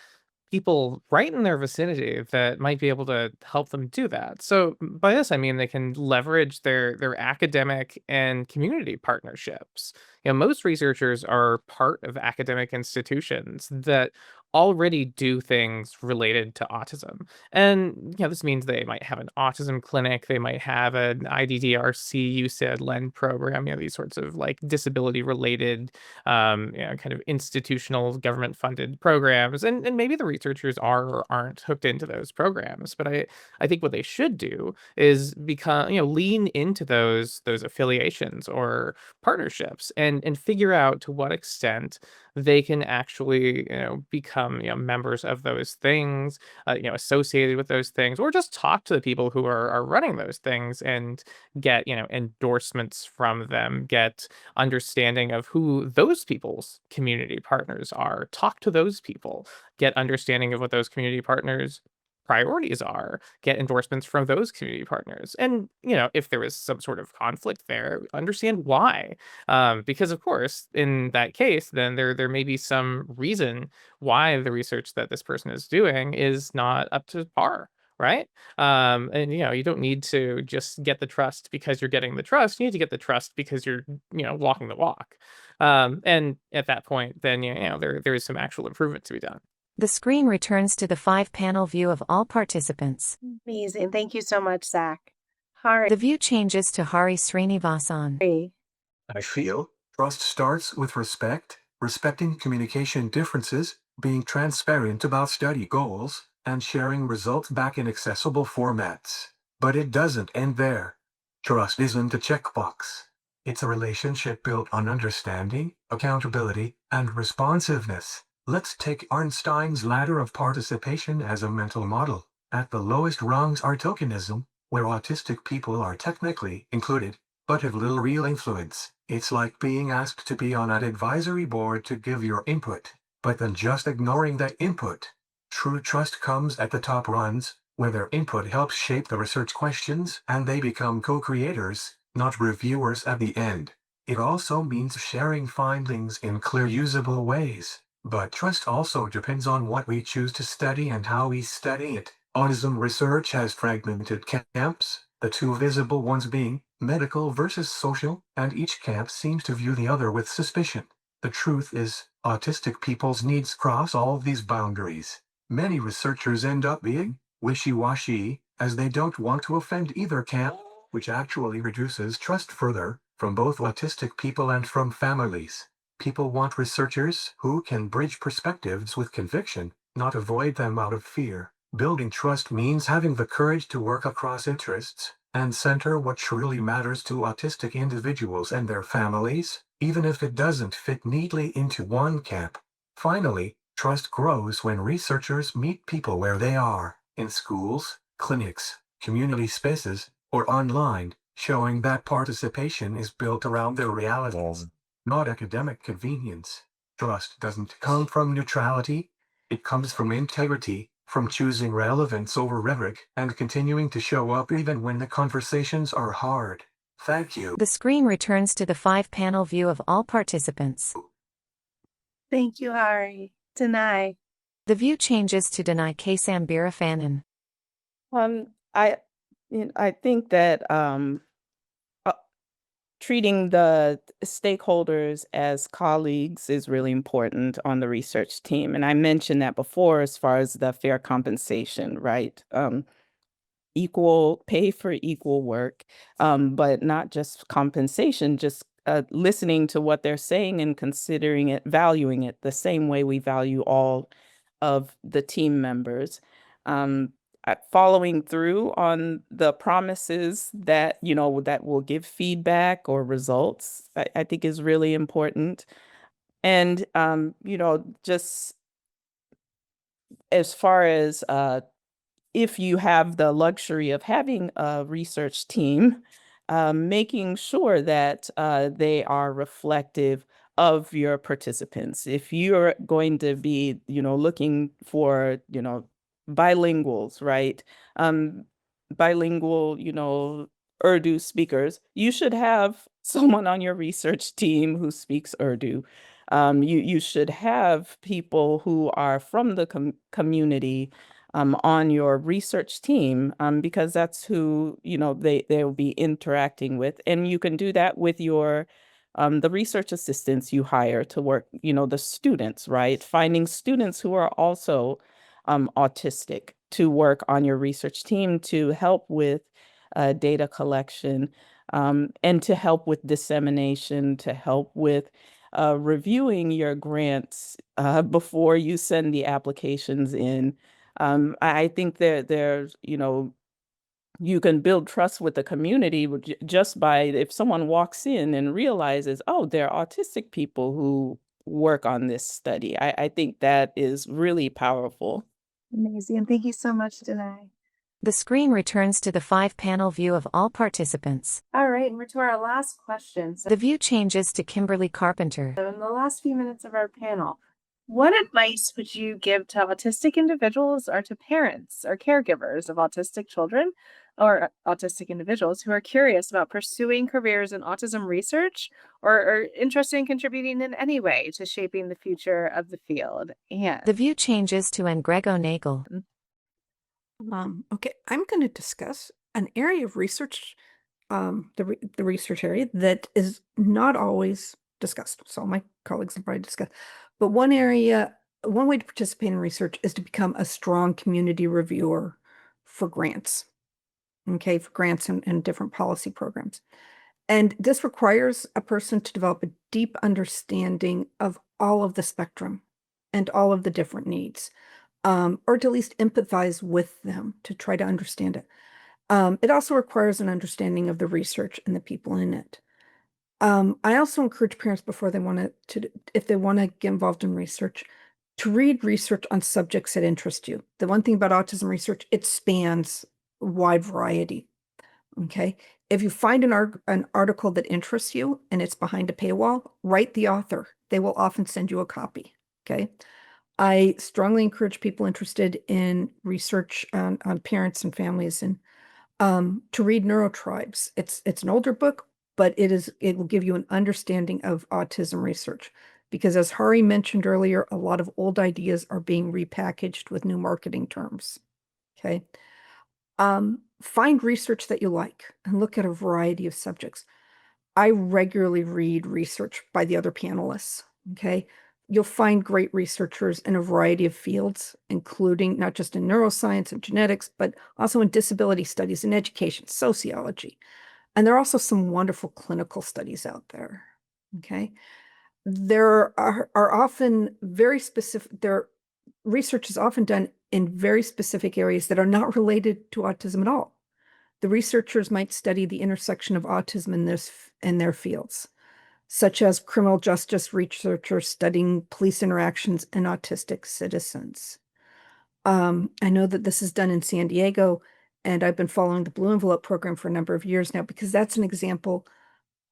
people right in their vicinity that might be able to help them do that. So by this, I mean they can leverage their academic and community partnerships. Most researchers are part of academic institutions that already do things related to autism. And this means they might have an autism clinic, they might have an IDDRC, USAID, LEND program, these sorts of like disability related kind of institutional government funded programs. And maybe the researchers are or aren't hooked into those programs. But I think what they should do is lean into those affiliations or partnerships and figure out to what extent they can actually become become, members of those things, associated with those things, or just talk to the people who are running those things and get, endorsements from them, get understanding of who those people's community partners are, talk to those people, get understanding of what those community partners priorities are, get endorsements from those community partners. And, if there was some sort of conflict there, understand why. Because of course, in that case, then there may be some reason why the research that this person is doing is not up to par. Right. And you don't need to just get the trust because you're getting the trust. You need to get the trust because you're, walking the walk. And at that point, then there is some actual improvement to be done. The screen returns to the 5-panel view of all participants. Amazing. Thank you so much, Zach. Hari. The view changes to Hari Srinivasan. I feel trust starts with respect, respecting communication differences, being transparent about study goals, and sharing results back in accessible formats. But it doesn't end there. Trust isn't a checkbox. It's a relationship built on understanding, accountability, and responsiveness. Let's take Einstein's ladder of participation as a mental model. At the lowest rungs are tokenism, where autistic people are technically included, but have little real influence. It's like being asked to be on an advisory board to give your input, but then just ignoring that input. True trust comes at the top runs, where their input helps shape the research questions and they become co-creators, not reviewers at the end. It also means sharing findings in clear, usable ways. But trust also depends on what we choose to study and how we study it. Autism research has fragmented camps, the two visible ones being medical versus social, and each camp seems to view the other with suspicion. The truth is, autistic people's needs cross all of these boundaries. Many researchers end up being wishy-washy, as they don't want to offend either camp, which actually reduces trust further, from both autistic people and from families. People want researchers who can bridge perspectives with conviction, not avoid them out of fear. Building trust means having the courage to work across interests and center what truly matters to autistic individuals and their families, even if it doesn't fit neatly into one camp. Finally, trust grows when researchers meet people where they are, in schools, clinics, community spaces, or online, showing that participation is built around their realities, not academic convenience. Trust doesn't come from neutrality, it comes from integrity, from choosing relevance over rhetoric and continuing to show up even when the conversations are hard. Thank you. The screen returns to the 5-panel view of all participants. Thank you, Hari. Denai. The view changes to Denai Kesambira Fanon. I think that treating the stakeholders as colleagues is really important on the research team. And I mentioned that before as far as the fair compensation, right? Equal pay for equal work, but not just compensation, just listening to what they're saying and considering it, valuing it the same way we value all of the team members. Following through on the promises that, that will give feedback or results, I think is really important. And, just as far as if you have the luxury of having a research team, making sure that they are reflective of your participants. If you're going to be, looking for, bilinguals, right? Bilingual, Urdu speakers, you should have someone on your research team who speaks Urdu. You should have people who are from the community on your research team, because that's who they'll be interacting with, and you can do that with your the research assistants you hire to work, the students, right? Finding students who are also autistic to work on your research team to help with data collection, and to help with dissemination, to help with reviewing your grants before you send the applications in. I think there's, you can build trust with the community just by if someone walks in and realizes, oh, there are autistic people who work on this study. I think that is really powerful. Amazing. Thank you so much, Danae. The screen returns to the 5-panel view of all participants. All right, and we're to our last question. So The view changes to Kimberly Carpenter. in the last few minutes of our panel, what advice would you give to autistic individuals or to parents or caregivers of autistic children or autistic individuals who are curious about pursuing careers in autism research or are interested in contributing in any way to shaping the future of the field? And The view changes to Grego Nagel. Okay, I'm going to discuss an area of research, the research area that is not always discussed. So my colleagues will probably discuss. But one way to participate in research is to become a strong community reviewer for grants. Okay, for grants and different policy programs. And this requires a person to develop a deep understanding of all of the spectrum and all of the different needs. Or to at least empathize with them to try to understand it. It also requires an understanding of the research and the people in it. I also encourage parents before they want to, if they want to get involved in research, to read research on subjects that interest you. The one thing about autism research, it spans a wide variety. Okay. If you find an article that interests you and it's behind a paywall, write the author. They will often send you a copy. Okay. I strongly encourage people interested in research on parents and families and to read Neurotribes. It's an older book, but it will give you an understanding of autism research. Because as Hari mentioned earlier, a lot of old ideas are being repackaged with new marketing terms. Okay. Find research that you like and look at a variety of subjects. I regularly read research by the other panelists. Okay. You'll find great researchers in a variety of fields, including not just in neuroscience and genetics, but also in disability studies and education, sociology. And there are also some wonderful clinical studies out there. Okay. There are often very specific, research is often done in very specific areas that are not related to autism at all. The researchers might study the intersection of autism in their fields, such as criminal justice researchers studying police interactions and autistic citizens. I know that this is done in San Diego, and I've been following the Blue Envelope program for a number of years now because that's an example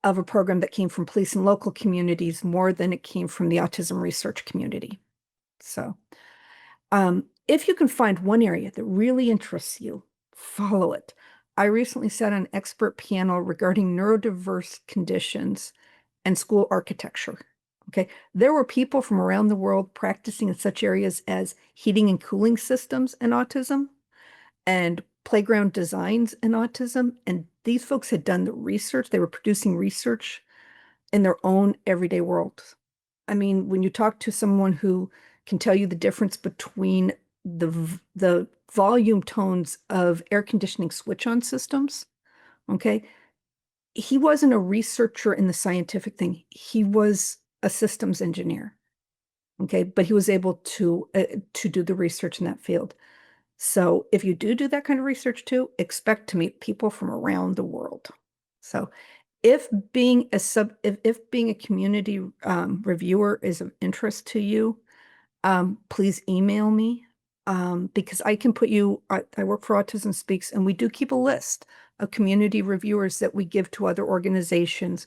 of a program that came from police and local communities more than it came from the autism research community. So if you can find one area that really interests you, follow it. I recently sat on an expert panel regarding neurodiverse conditions and school architecture. Okay, there were people from around the world practicing in such areas as heating and cooling systems in autism and playground designs in autism. And these folks had done the research. They were producing research in their own everyday world. I mean, when you talk to someone who can tell you the difference between the volume tones of air conditioning switch-on systems, okay, he wasn't a researcher in the scientific thing. He was a systems engineer, okay, but he was able to do the research in that field. So if you do that kind of research too, expect to meet people from around the world. So if being a community reviewer is of interest to you, please email me because I can put you, I work for Autism Speaks, and we do keep a list of community reviewers that we give to other organizations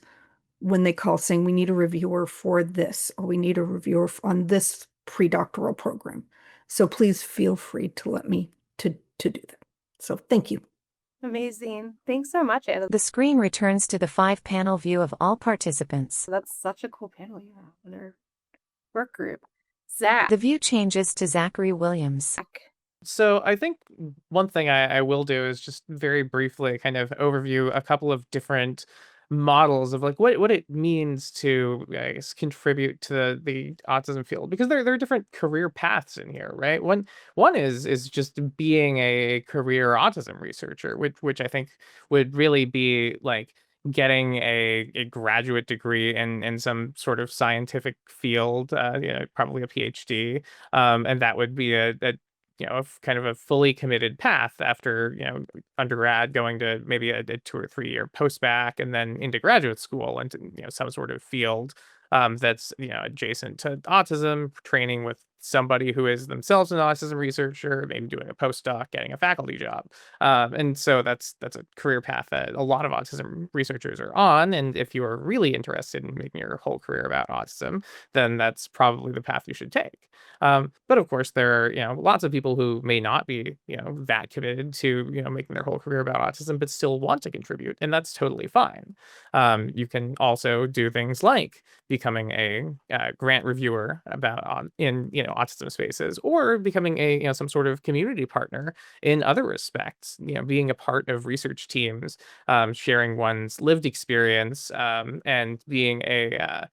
when they call saying we need a reviewer for this, or we need a reviewer on this pre-doctoral program. So please feel free to let me to do that. So thank you. Amazing. Thanks so much, Anna. The screen returns to the 5-panel view of all participants. That's such a cool panel you have in our work group. Zach. The view changes to Zachary Williams. So I think one thing I will do is just very briefly kind of overview a couple of different models of like what it means to, I guess, contribute to the autism field, because there are different career paths in here, right? One is just being a career autism researcher, which I think would really be like getting a graduate degree in some sort of scientific field, probably a PhD, and that would be a kind of a fully committed path after, undergrad, going to maybe a 2 or 3 year post-bac and then into graduate school and some sort of field. that's adjacent to autism, training with somebody who is themselves an autism researcher, maybe doing a postdoc, getting a faculty job. And so that's a career path that a lot of autism researchers are on. And if you are really interested in making your whole career about autism, then that's probably the path you should take. But of course, there are lots of people who may not be that committed to making their whole career about autism, but still want to contribute, and that's totally fine. You can also do things like becoming a grant reviewer in autism spaces, or becoming a some sort of community partner in other respects. Being a part of research teams, sharing one's lived experience, and being a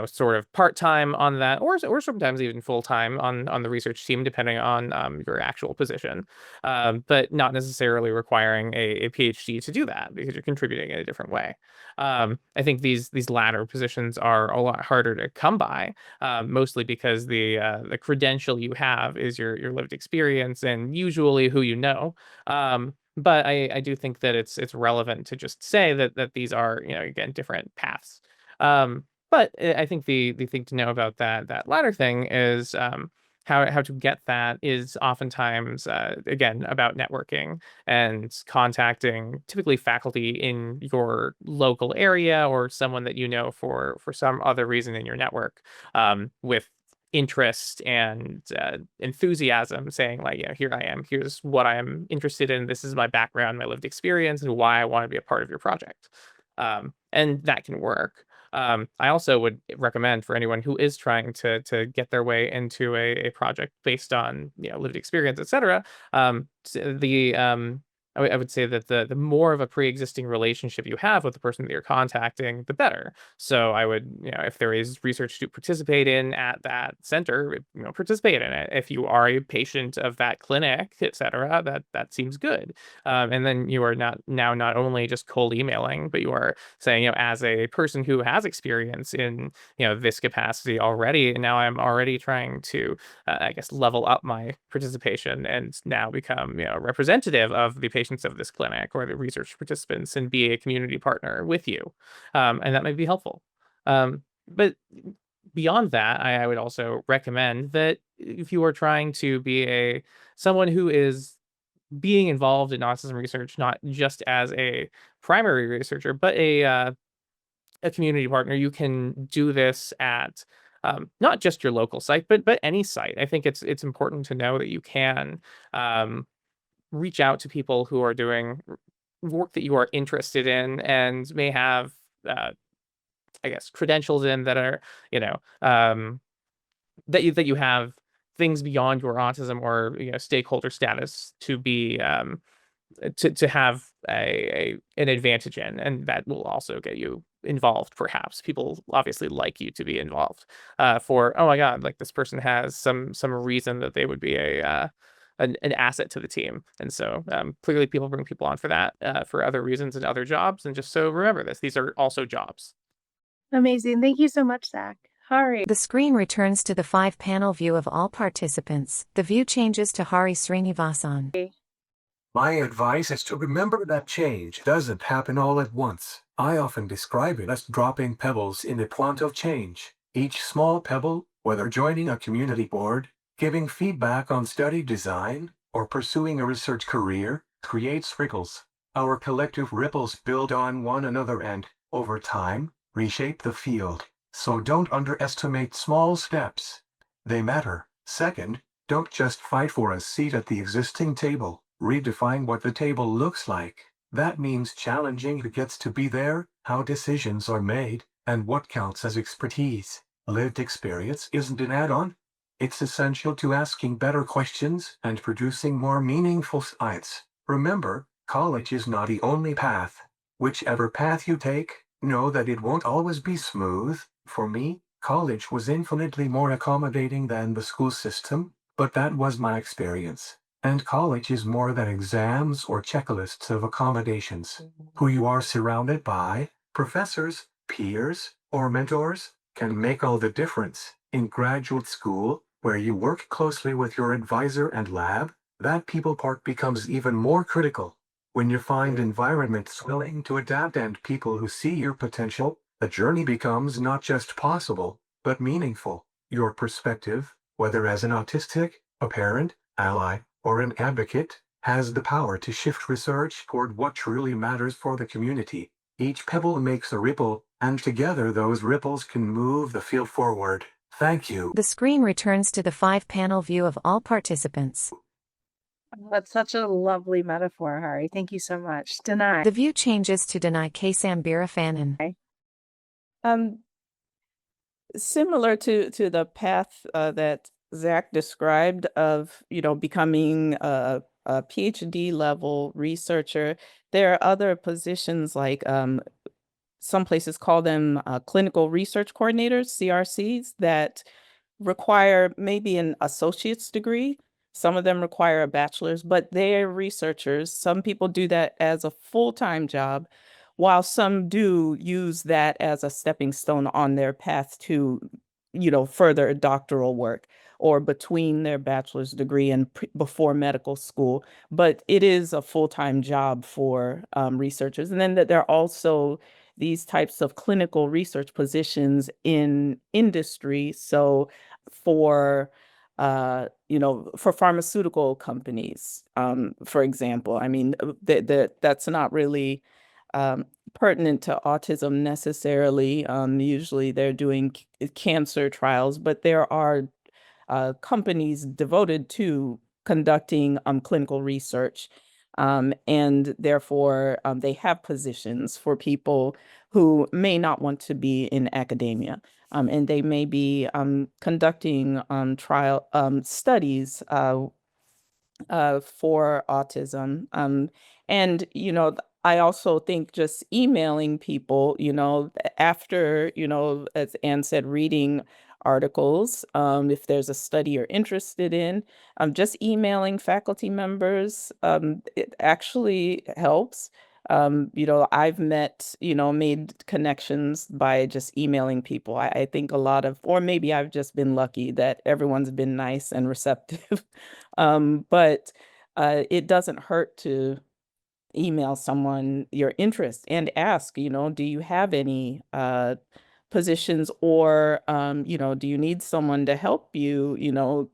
sort of part-time on that, or sometimes even full-time on the research team, depending on your actual position, but not necessarily requiring a PhD to do that, because you're contributing in a different way. I think these latter positions are a lot harder to come by, mostly because the credential you have is your lived experience and usually who you know. But I do think that it's relevant to just say that these are again different paths. But I think the thing to know about that latter thing is how to get that is oftentimes again about networking and contacting typically faculty in your local area, or someone that for some other reason in your network, with interest and enthusiasm, saying like, here I am, here's what I am interested in, this is my background, my lived experience, and why I want to be a part of your project. And that can work. I also would recommend, for anyone who is trying to get their way into a project based on lived experience, etc. I would say that the more of a pre-existing relationship you have with the person that you're contacting, the better. So I would, if there is research to participate in at that center, participate in it. If you are a patient of that clinic, etc., that seems good. And then you are not only just cold emailing, but you are saying, as a person who has experience in this capacity already, and now I'm already trying to I guess level up my participation and now become representative of the patients of this clinic or the research participants, and be a community partner with you, and that might be helpful. But beyond that, I would also recommend that if you are trying to be someone who is being involved in autism research, not just as a primary researcher, but a community partner, you can do this at not just your local site, but any site. I think it's important to know that you can reach out to people who are doing work that you are interested in and may have, I guess, credentials in that are, that you have things beyond your autism or stakeholder status to be to have an advantage in, and that will also get you involved. Perhaps people obviously like you to be involved, for, oh my god, like this person has some reason that they would be an asset to the team. And so clearly people bring people on for that, for other reasons and other jobs. And just so remember this, these are also jobs. Amazing. Thank you so much, Zach. Hari. The screen returns to the 5-panel view of all participants. The view changes to Hari Srinivasan. My advice is to remember that change doesn't happen all at once. I often describe it as dropping pebbles in a pond of change. Each small pebble, whether joining a community board, giving feedback on study design, or pursuing a research career, creates ripples. Our collective ripples build on one another and, over time, reshape the field. So don't underestimate small steps. They matter. Second, don't just fight for a seat at the existing table. Redefine what the table looks like. That means challenging who gets to be there, how decisions are made, and what counts as expertise. Lived experience isn't an add-on. It's essential to asking better questions and producing more meaningful science. Remember, college is not the only path. Whichever path you take, know that it won't always be smooth. For me, college was infinitely more accommodating than the school system, but that was my experience. And college is more than exams or checklists of accommodations. Who you are surrounded by, professors, peers, or mentors, can make all the difference. In graduate school, where you work closely with your advisor and lab, that people part becomes even more critical. When you find environments willing to adapt and people who see your potential, The journey becomes not just possible, but meaningful. Your perspective, whether as an autistic, a parent, ally, or an advocate, has the power to shift research toward what truly matters for the community. Each pebble makes a ripple, and together those ripples can move the field forward. Thank you. The screen returns to the 5-panel view of all participants. Oh, that's such a lovely metaphor, Hari. Thank you so much. Deny. The view changes to Deny Sambira Fanon. Similar to the path that Zach described of, becoming a PhD level researcher, there are other positions like some places call them clinical research coordinators, CRCs, that require maybe an associate's degree. Some of them require a bachelor's, but they're researchers. Some people do that as a full-time job, while some do use that as a stepping stone on their path to, further doctoral work or between their bachelor's degree and before medical school. But it is a full-time job for researchers. And then that there are also these types of clinical research positions in industry. So for for pharmaceutical companies, for example, I mean, that's not really pertinent to autism necessarily. Usually they're doing cancer trials, but there are companies devoted to conducting clinical research. And therefore, they have positions for people who may not want to be in academia. And they may be conducting trial studies for autism. And, I also think just emailing people, after, as Anne said, reading articles, if there's a study you're interested in, just emailing faculty members, it actually helps. I've made connections by just emailing people. I think a lot of, or maybe I've just been lucky that everyone's been nice and receptive. But it doesn't hurt to email someone your interest and ask, do you have any positions, or, do you need someone to help you,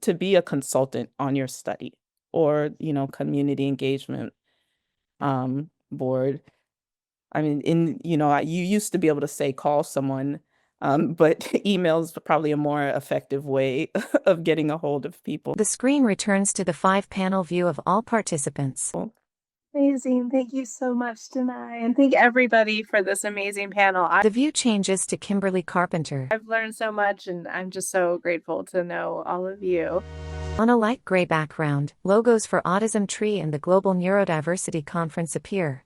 to be a consultant on your study, or, community engagement board. I mean, you used to be able to say call someone, but email is probably a more effective way of getting a hold of people. The screen returns to the 5-panel view of all participants. Amazing. Thank you so much, Deny. And thank everybody for this amazing panel. The view changes to Kimberly Carpenter. I've learned so much, and I'm just so grateful to know all of you. On a light gray background, logos for Autism Tree and the Global Neurodiversity Conference appear.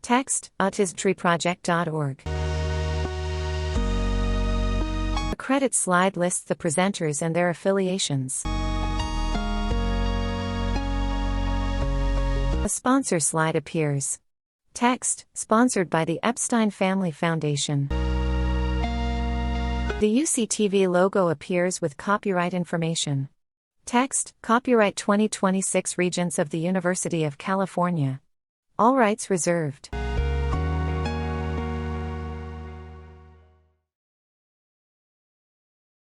Text, autismtreeproject.org. A credit slide lists the presenters and their affiliations. A sponsor slide appears. Text, sponsored by the Epstein Family Foundation. The UCTV logo appears with copyright information. Text, copyright 2026 Regents of the University of California. All rights reserved.